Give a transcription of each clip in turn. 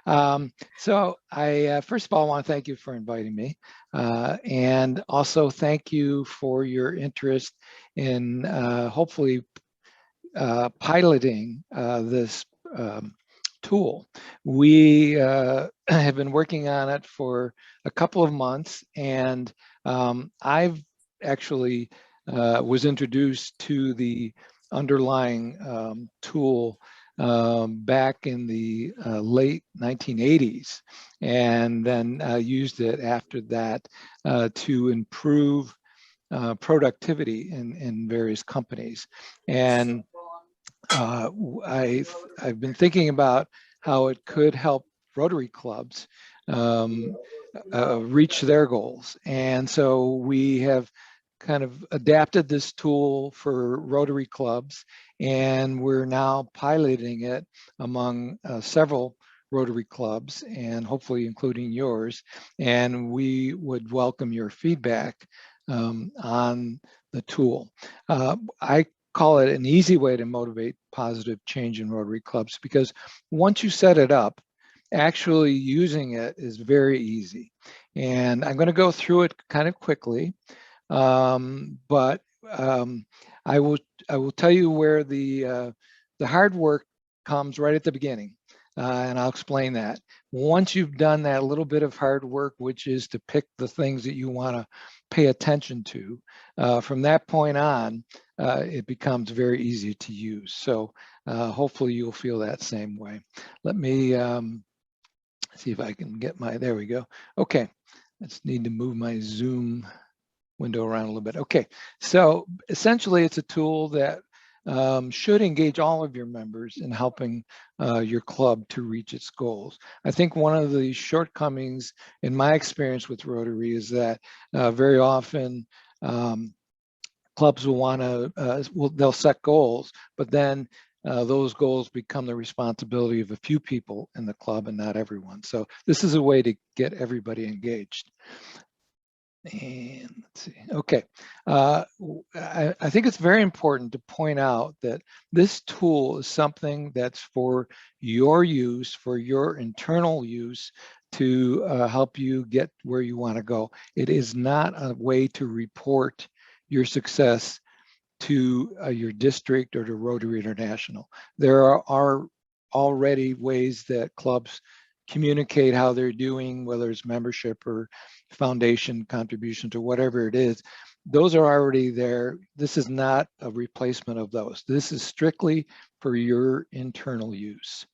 So I first of all want to thank you for inviting me, and also thank you for your interest in hopefully piloting this tool. We have been working on it for a couple of months, and I've actually was introduced to the underlying tool back in the late 1980s, and then used it after that to improve productivity in various companies. And I've been thinking about how it could help Rotary clubs reach their goals. And so we have kind of adapted this tool for Rotary clubs, and we're now piloting it among several Rotary clubs, and hopefully including yours. And we would welcome your feedback on the tool. I call it an easy way to motivate positive change in Rotary clubs, because once you set it up, actually using it is very easy. And I'm going to go through it kind of quickly, but I will tell you where the hard work comes right at the beginning. And I'll explain that. Once you've done that little bit of hard work, which is to pick the things that you want to pay attention to, from that point on, it becomes very easy to use. So hopefully you'll feel that same way. Let me see if I can get there we go. Okay, I just need to move my Zoom window around a little bit. Okay, so essentially it's a tool that should engage all of your members in helping your club to reach its goals. I think one of the shortcomings in my experience with Rotary is that very often clubs will want to, they'll set goals, but then those goals become the responsibility of a few people in the club and not everyone. So this is a way to get everybody engaged. And let's see, okay. I think it's very important to point out that this tool is something that's for your use, for your internal use, to help you get where you want to go. It is not a way to report your success to your district or to Rotary International. There are already ways that clubs communicate how they're doing, whether it's membership or foundation contributions or whatever it is. Those are already there. This is not a replacement of those. This is strictly for your internal use.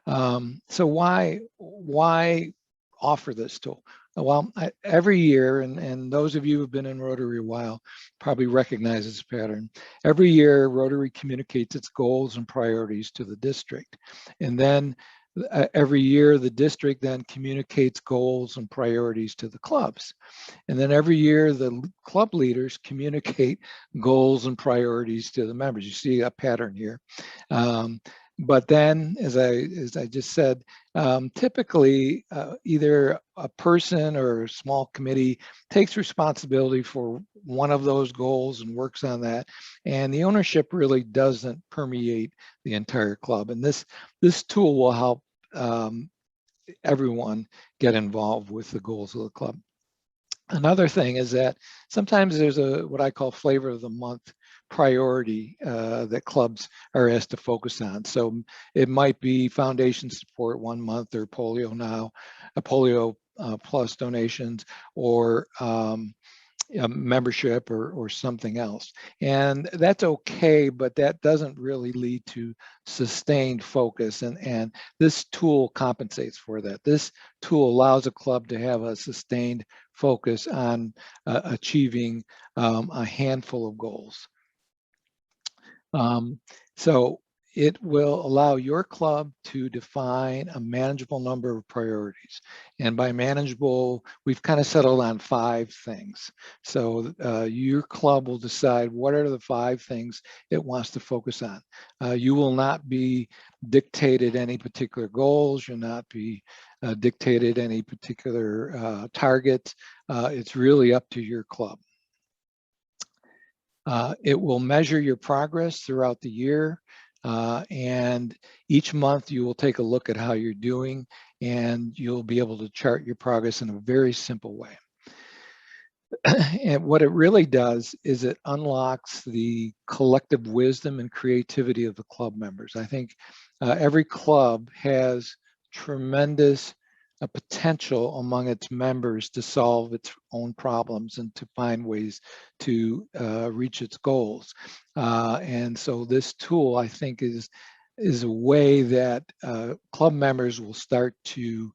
So why offer this tool? Well, every year, and those of you who've been in Rotary a while probably recognize this pattern. Every year, Rotary communicates its goals and priorities to the district. And then every year, the district then communicates goals and priorities to the clubs. And then every year, the club leaders communicate goals and priorities to the members. You see a pattern here. But then, as I just said, typically either a person or a small committee takes responsibility for one of those goals and works on that. And the ownership really doesn't permeate the entire club. And this tool will help everyone get involved with the goals of the club. Another thing is that sometimes there's what I call flavor of the month priority that clubs are asked to focus on. So it might be foundation support one month, or polio now, a polio plus donations, or membership or something else. And that's okay, but that doesn't really lead to sustained focus. And this tool compensates for that. This tool allows a club to have a sustained focus on achieving a handful of goals. So it will allow your club to define a manageable number of priorities. And by manageable, we've kind of settled on 5 things. So your club will decide what are the 5 things it wants to focus on. You will not be dictated any particular goals. You'll not be dictated any particular targets. It's really up to your club. It will measure your progress throughout the year. And each month you will take a look at how you're doing, and you'll be able to chart your progress in a very simple way. And what it really does is it unlocks the collective wisdom and creativity of the club members. I think every club has tremendous potential among its members to solve its own problems and to find ways to reach its goals. And so this tool, I think, is a way that club members will start to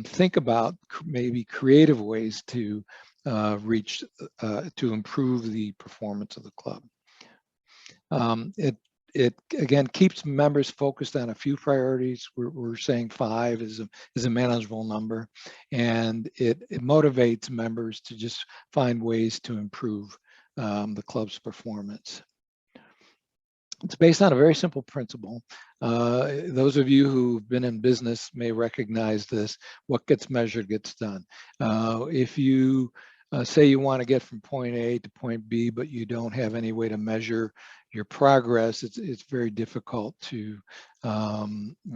think about maybe creative ways to to improve the performance of the club. It again keeps members focused on a few priorities. We're saying 5 is a manageable number, and it motivates members to just find ways to improve the club's performance. It's based on a very simple principle. Those of you who've been in business may recognize this. What gets measured gets done. If you say you want to get from point A to point B, but you don't have any way to measure your progress, it's very difficult to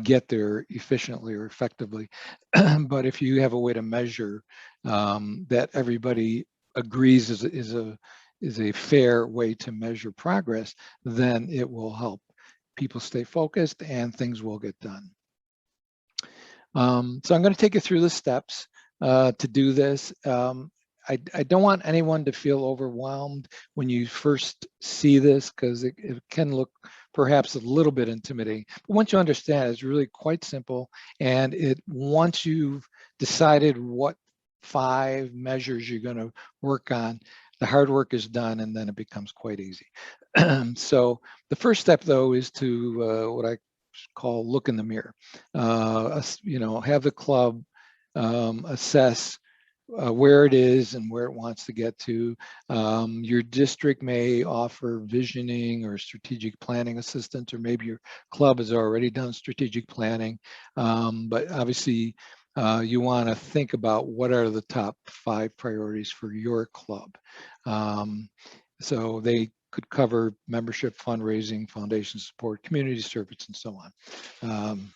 get there efficiently or effectively. But if you have a way to measure that everybody agrees is a fair way to measure progress, then it will help people stay focused and things will get done. So I'm going to take you through the steps to do this. I don't want anyone to feel overwhelmed when you first see this, because it can look perhaps a little bit intimidating. But once you understand, it's really quite simple. And once you've decided what 5 measures you're going to work on, the hard work is done, and then it becomes quite easy. So the first step, though, is to what I call look in the mirror. Have the club assess where it is and where it wants to get to. Your district may offer visioning or strategic planning assistance, or maybe your club has already done strategic planning. But obviously, you want to think about what are the top 5 priorities for your club. So they could cover membership, fundraising, foundation support, community service, and so on.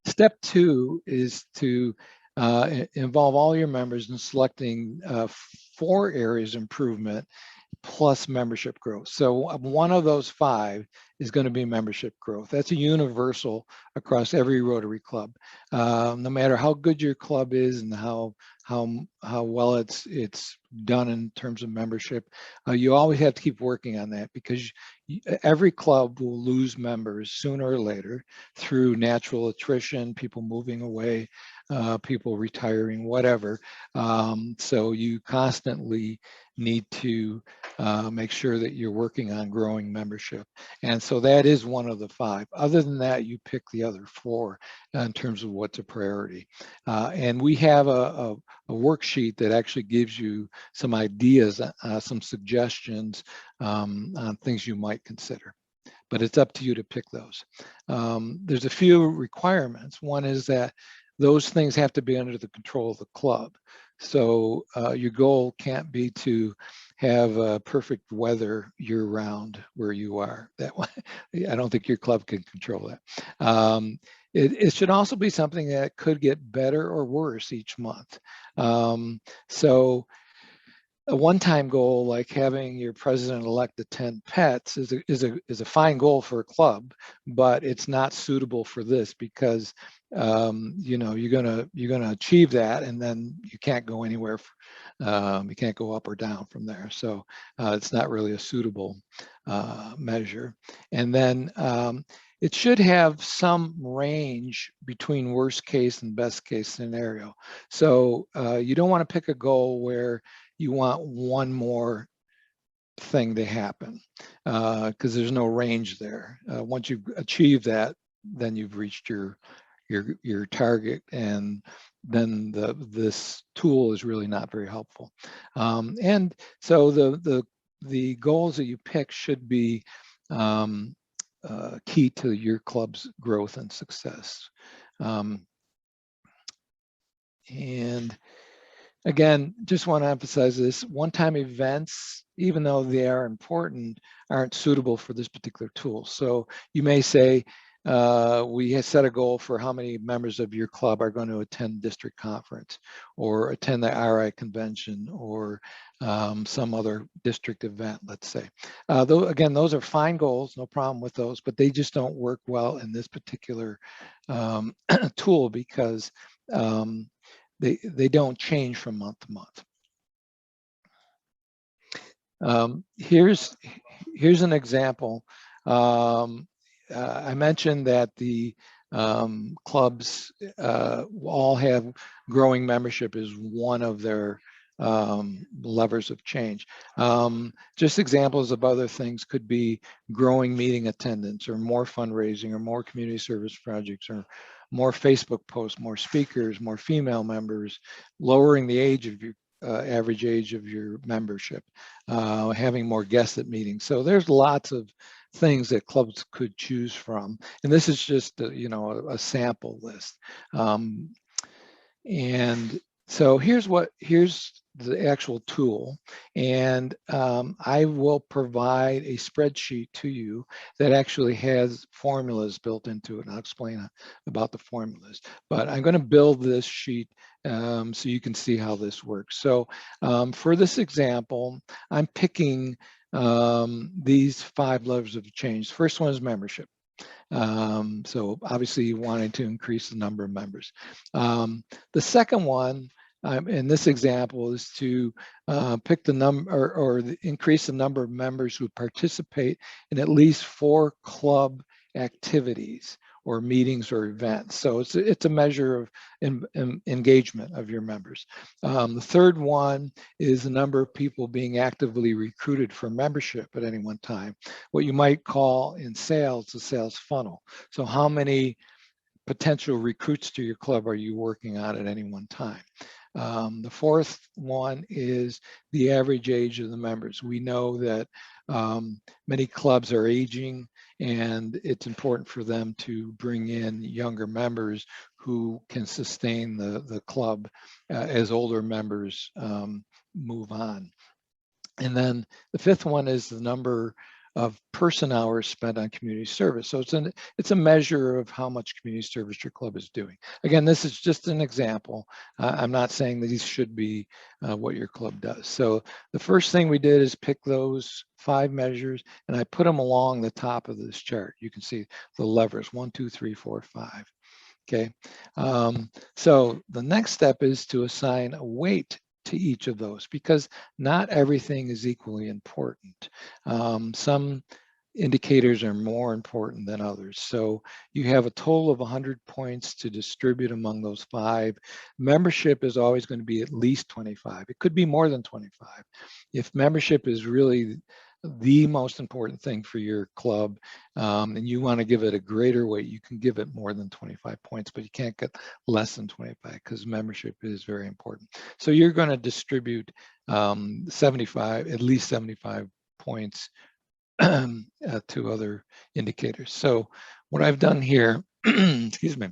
Step 2 is to involve all your members in selecting 4 areas of improvement plus membership growth. So one of those 5 is going to be membership growth. That's a universal across every Rotary Club. No matter how good your club is and how well it's done in terms of membership, you always have to keep working on that, because every club will lose members sooner or later through natural attrition, people moving away, people retiring, whatever. So you constantly need to make sure that you're working on growing membership. And so that is one of the 5. Other than that, you pick the other 4 in terms of what's a priority. And we have a worksheet that actually gives you some ideas, some suggestions on things you might consider. But it's up to you to pick those. There's a few requirements. One is that those things have to be under the control of the club. So your goal can't be to have perfect weather year-round where you are. That one, I don't think your club can control that. It should also be something that could get better or worse each month. So a one-time goal like having your president-elect attend pets is a fine goal for a club, but it's not suitable for this, because you're gonna achieve that, and then you can't go anywhere. You can't go up or down from there. So it's not really a suitable measure. And then it should have some range between worst case and best case scenario. So you don't want to pick a goal where you want one more thing to happen, because there's no range there. Once you achieve that, then you've reached your target, and then this tool is really not very helpful. And so the goals that you pick should be key to your club's growth and success. And again, just want to emphasize this: one-time events even though they are important, aren't suitable for this particular tool. So you may say, we have set a goal for how many members of your club are going to attend district conference or attend the RI convention or some other district event, let's say. Though, again, those are fine goals, no problem with those, but they just don't work well in this particular tool because they don't change from month to month. Here's an example. I mentioned that the clubs all have growing membership as one of their levers of change. Just examples of other things could be growing meeting attendance or more fundraising or more community service projects or more Facebook posts, more speakers, more female members, lowering the age of your average age of your membership, having more guests at meetings. So there's lots of things that clubs could choose from. And this is just a sample list. And so here's the actual tool. And I will provide a spreadsheet to you that actually has formulas built into it. And I'll explain about the formulas. But I'm going to build this sheet so you can see how this works. So for this example, I'm picking these 5 levers of change. First one is membership. So obviously you wanted to increase the number of members. The second one in this example is to pick the number or increase the number of members who participate in at least 4 club activities or meetings or events. So it's a measure of engagement of your members. The third one is the number of people being actively recruited for membership at any one time, what you might call in sales the sales funnel. So how many potential recruits to your club are you working on at any one time? The fourth one is the average age of the members. We know that many clubs are aging, and it's important for them to bring in younger members who can sustain the club as older members move on. And then the fifth one is the number of person hours spent on community service. So it's a measure of how much community service your club is doing. Again, this is just an example. I'm not saying that these should be what your club does. So the first thing we did is pick those 5 measures, and I put them along the top of this chart. You can see the levers, 1, 2, 3, 4, 5. Okay. So the next step is to assign a weight to each of those, because not everything is equally important. Some indicators are more important than others. So you have a total of 100 points to distribute among those 5. Membership is always going to be at least 25. It could be more than 25. If membership is really the most important thing for your club, and you want to give it a greater weight, you can give it more than 25 points, but you can't get less than 25 because membership is very important. So you're going to distribute at least 75 points to other indicators. So what I've done here, excuse me,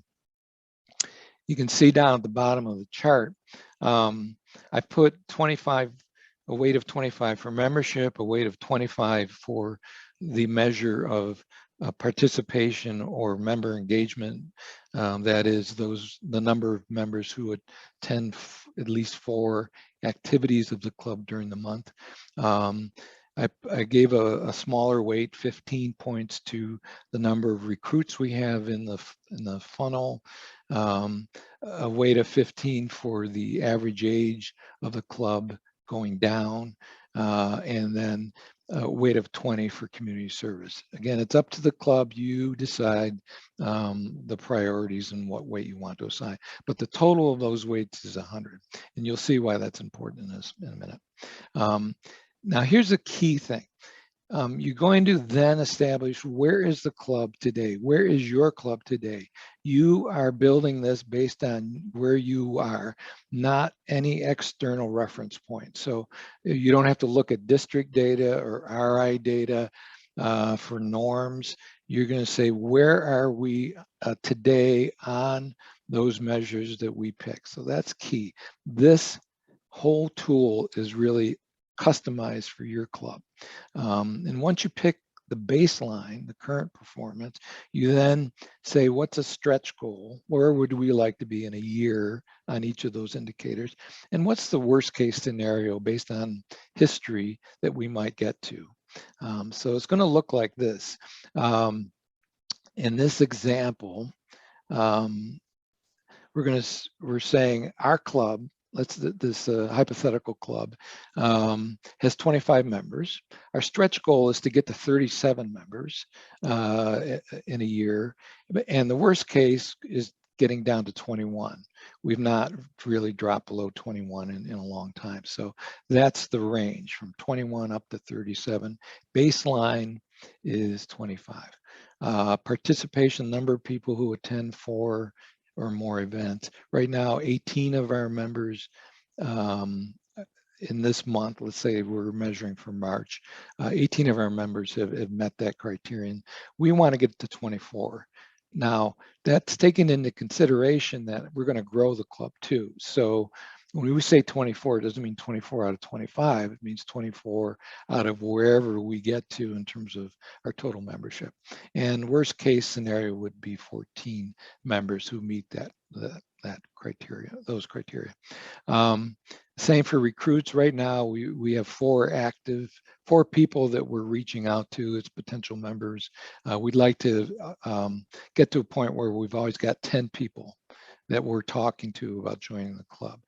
you can see down at the bottom of the chart, I put 25, a weight of 25 for membership, a weight of 25 for the measure of participation or member engagement. That is the number of members who attend at least 4 activities of the club during the month. I gave a smaller weight, 15 points, to the number of recruits we have in the funnel, a weight of 15 for the average age of the club going down, and then a weight of 20 for community service. Again, it's up to the club. You decide the priorities and what weight you want to assign. But the total of those weights is 100. And you'll see why that's important in a minute. Now, here's the key thing. You're going to then establish, where is the club today? Where is your club today? You are building this based on where you are, not any external reference point. So you don't have to look at district data or RI data for norms. You're going to say, where are we today on those measures that we pick? So that's key. This whole tool is really customized for your club. And once you pick the baseline, the current performance, you then say, what's a stretch goal? Where would we like to be in a year on each of those indicators? And what's the worst case scenario based on history that we might get to? So it's going to look like this. In this example, we're saying our club, this hypothetical club, has 25 members. Our stretch goal is to get to 37 members in a year, and the worst case is getting down to 21. We've not really dropped below 21 in a long time. So that's the range from 21 up to 37. Baseline is 25. Participation, number of people who attend 4 or more events. Right now, 18 of our members in this month, let's say we're measuring for March, 18 of our members have met that criterion. We want to get to 24. Now, that's taken into consideration that we're going to grow the club too. So when we say 24, it doesn't mean 24 out of 25. It means 24 out of wherever we get to in terms of our total membership. And worst case scenario would be 14 members who meet that criteria, those criteria. Same for recruits. Right now, we have 4 people that we're reaching out to as potential members. We'd like to get to a point where we've always got 10 people that we're talking to about joining the club.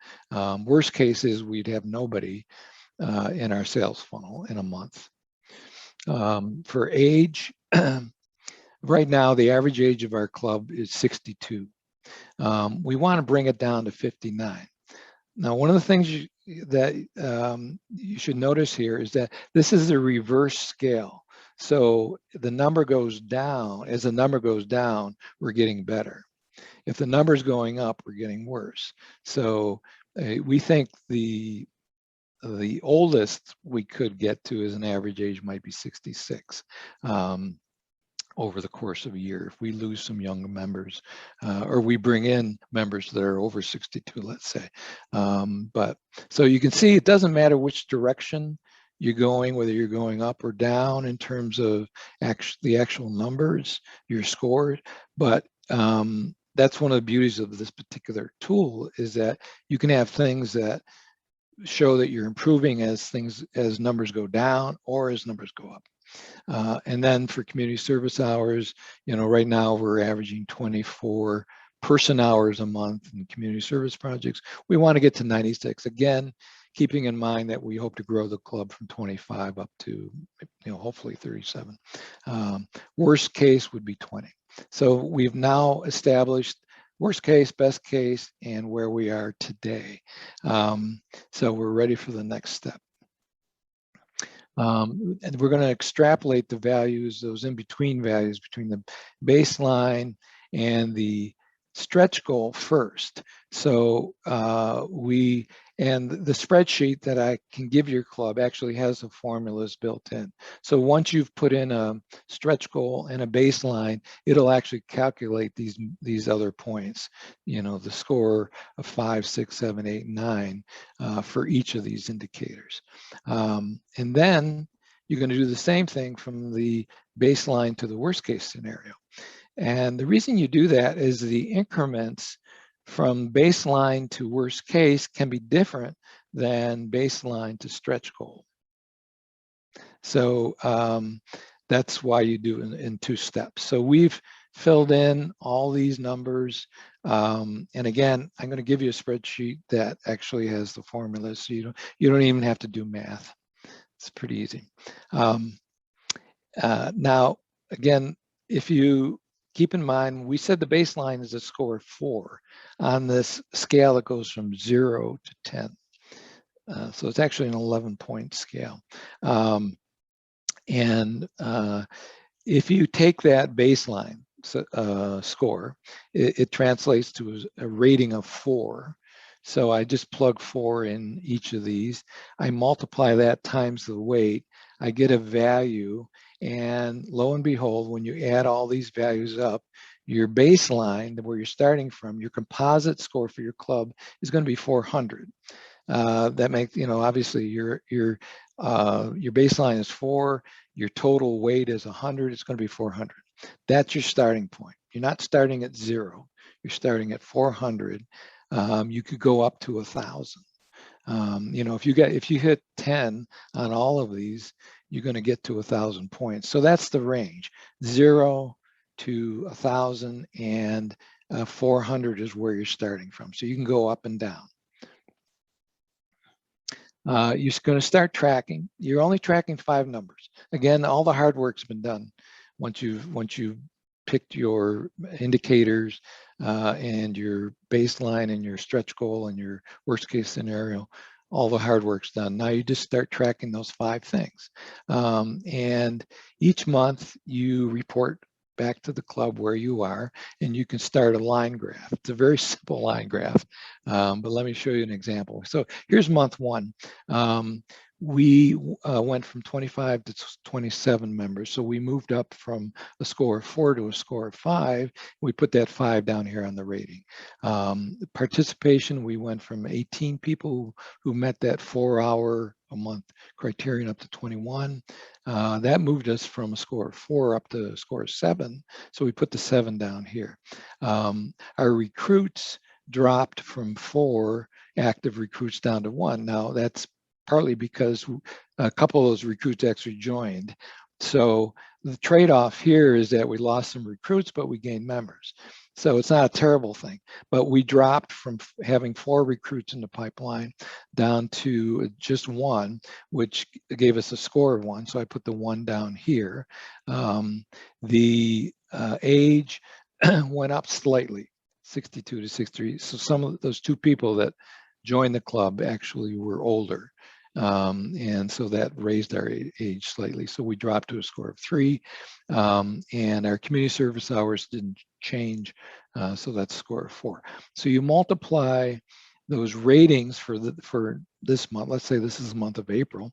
Worst case is we'd have nobody in our sales funnel in a month. For age, right now, the average age of our club is 62. We want to bring it down to 59. Now, one of the things that you should notice here is that this is a reverse scale. So the number goes down. As the number goes down, we're getting better. If the number's going up, we're getting worse. So we think the oldest we could get to as an average age might be 66. Over the course of a year, if we lose some younger members or we bring in members that are over 62, let's say. But so you can see it doesn't matter which direction you're going, whether you're going up or down in terms of the actual numbers, your scores. But that's one of the beauties of this particular tool, is that you can have things that show that you're improving as numbers go down or as numbers go up. And then for community service hours, right now we're averaging 24 person hours a month in community service projects. We want to get to 96. Again, keeping in mind that we hope to grow the club from 25 up to, hopefully 37. Worst case would be 20. So we've now established worst case, best case, and where we are today. So we're ready for the next step. And we're going to extrapolate the values, those in-between values between the baseline and the stretch goal first. So and the spreadsheet that I can give your club actually has the formulas built in. So once you've put in a stretch goal and a baseline, it'll actually calculate these other points, the score of 5, 6, 7, 8, 9 for each of these indicators. And then you're going to do the same thing from the baseline to the worst case scenario. And the reason you do that is the increments from baseline to worst case can be different than baseline to stretch goal. So that's why you do it in 2 steps. So we've filled in all these numbers. And again, I'm going to give you a spreadsheet that actually has the formulas, so you don't even have to do math. It's pretty easy. Now, again, if you keep in mind, we said the baseline is a score of 4 on this scale that goes from 0 to 10. So it's actually an 11-point scale. And if you take that baseline score, it translates to a rating of 4. So I just plug 4 in each of these. I multiply that times the weight. I get a value. And lo and behold, when you add all these values up, your baseline, where you're starting from, your composite score for your club is going to be 400. that makes, obviously your baseline is 4, your total weight is 100, it's going to be 400. That's your starting point. You're not starting at 0. You're starting at 400. You could go up to 1,000. If you hit 10 on all of these, you're going to get to 1,000 points. So that's the range, 0 to 1,000, and 400 is where you're starting from. So you can go up and down. You're going to start tracking. You're only tracking 5 numbers. Again, all the hard work's been done. Once you've picked your indicators and your baseline and your stretch goal and your worst case scenario, all the hard work's done. Now you just start tracking those 5 things. And each month you report back to the club where you are, and you can start a line graph. It's a very simple line graph, but let me show you an example. So here's month 1. We went from 25 to 27 members. So we moved up from a score of 4 to a score of 5. We put that 5 down here on the rating. Participation, we went from 18 people who met that 4-hour a month criterion up to 21. That moved us from a score of 4 up to a score of 7. So we put the 7 down here. Our recruits dropped from 4 active recruits down to 1. Now that's partly because a couple of those recruits actually joined. So the trade-off here is that we lost some recruits, but we gained members. So it's not a terrible thing, but we dropped from having 4 recruits in the pipeline down to just 1, which gave us a score of 1. So I put the 1 down here. The age went up slightly, 62 to 63. So some of those 2 people that joined the club actually were older. And so that raised our age slightly. So we dropped to a score of 3, and our community service hours didn't change. So that's a score of 4. So you multiply those ratings for this month. Let's say this is the month of April,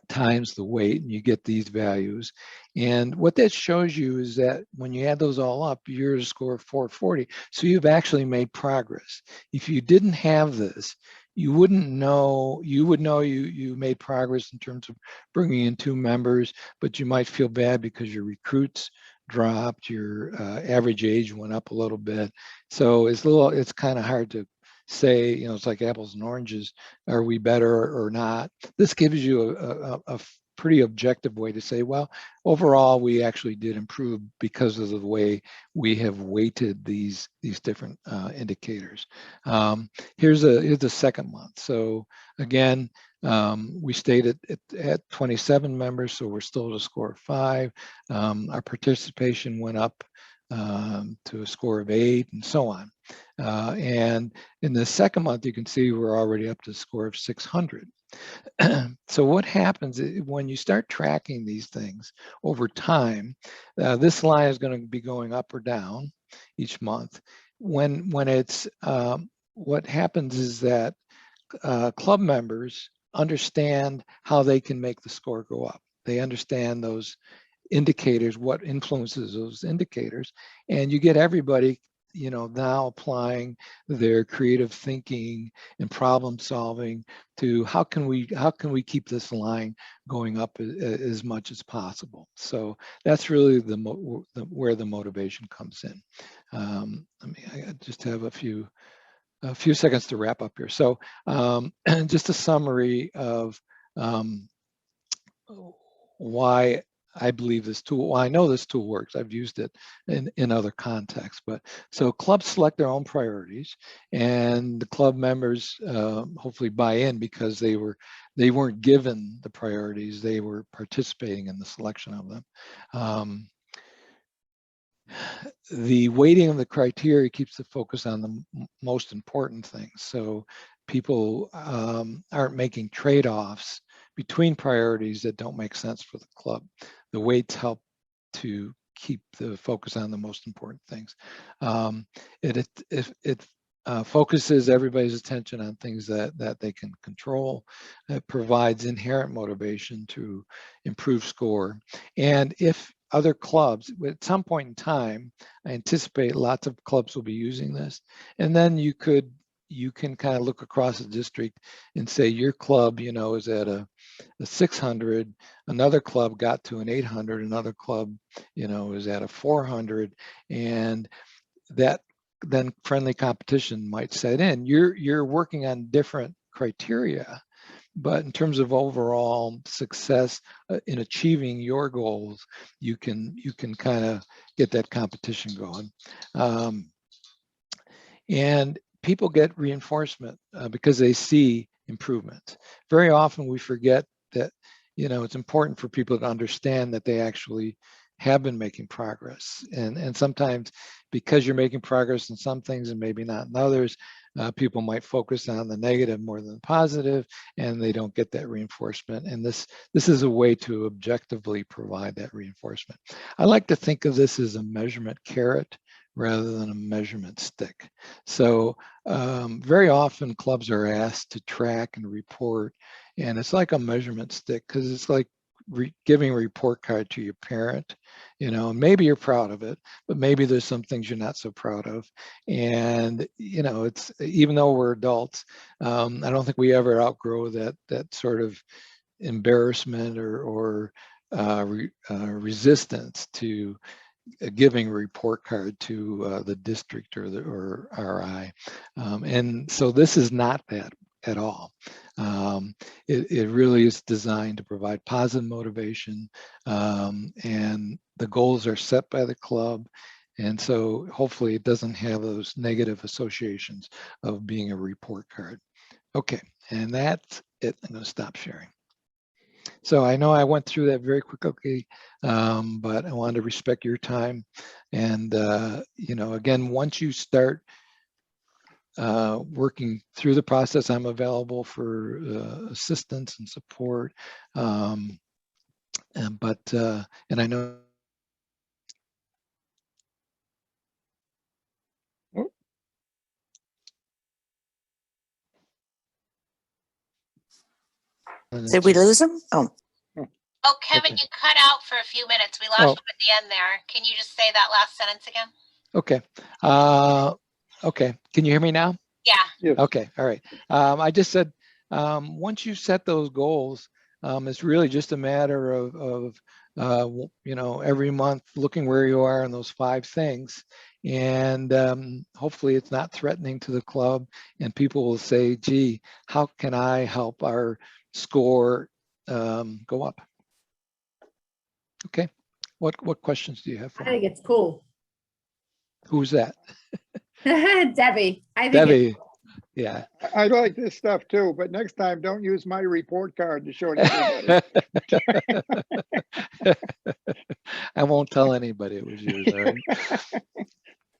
times the weight, and you get these values. And what that shows you is that when you add those all up, you're at a score of 440. So you've actually made progress. If you didn't have this, you wouldn't know. You would know you made progress in terms of bringing in 2 members, but you might feel bad because your recruits dropped, your average age went up a little bit. So it's kind of hard to say, it's like apples and oranges. Are we better or not? This gives you a pretty objective way to say, well, overall, we actually did improve because of the way we have weighted these different indicators. Here's the second month. So again, we stayed at 27 members, so we're still at a score of 5. Our participation went up to a score of 8, and so on. And in the second month, you can see we're already up to a score of 600. So what happens when you start tracking these things over time, this line is going to be going up or down each month. When it's, what happens is that club members understand how they can make the score go up. They understand those indicators, what influences those indicators, and you get everybody now applying their creative thinking and problem solving to how can we keep this line going up as much as possible. So that's really where the motivation comes in. I just have a few seconds to wrap up here. So just a summary of why I believe this tool, well, I know this tool works. I've used it in other contexts, but so clubs select their own priorities, and the club members hopefully buy in because they weren't given the priorities, they were participating in the selection of them. The weighting of the criteria keeps the focus on the most important things. So people aren't making trade-offs between priorities that don't make sense for the club. The weights help to keep the focus on the most important things. It focuses everybody's attention on things that they can control. It provides inherent motivation to improve score. And if other clubs, at some point in time, I anticipate lots of clubs will be using this. And then you could you can kind of look across the district and say your club, you know, is at a 600, another club got to an 800, another club, you know, is at a 400, and that then friendly competition might set in. You're working on different criteria, but in terms of overall success in achieving your goals, you can kind of get that competition going. And people get reinforcement because they see improvement. Very often we forget that, you know, it's important for people to understand that they actually have been making progress. And sometimes because you're making progress in some things and maybe not in others, people might focus on the negative more than the positive, and they don't get that reinforcement. And this is a way to objectively provide that reinforcement. I like to think of this as a measurement carrot rather than a measurement stick. So very often clubs are asked to track and report, and it's like a measurement stick because it's like giving a report card to your parent. You know, maybe you're proud of it, but maybe there's some things you're not so proud of. And, you know, it's, even though we're adults, I don't think we ever outgrow that sort of embarrassment or resistance to giving a report card to the district or RI. And so this is not that at all. It really is designed to provide positive motivation, and the goals are set by the club. And so hopefully it doesn't have those negative associations of being a report card. Okay, and that's it. I'm going to stop sharing. So I know I went through that very quickly, but I wanted to respect your time. And, you know, again, once you start working through the process, I'm available for assistance and support. And I know. Did we lose him? Oh. Oh, Kevin, okay. You cut out for a few minutes. We lost you at the end there. Can you just say that last sentence again? Okay. Okay. Can you hear me now? Yeah. Yes. Okay. All right. I just said, once you set those goals, it's really just a matter of you know, every month looking where you are in those 5 things. And hopefully it's not threatening to the club, and people will say, gee, how can I help our score go up? Okay. What questions do you have for me? I think it's cool. Who's that? Debbie. I think Debbie. Yeah. I like this stuff too, but next time don't use my report card to show everybody. I won't tell anybody it was yours. All right.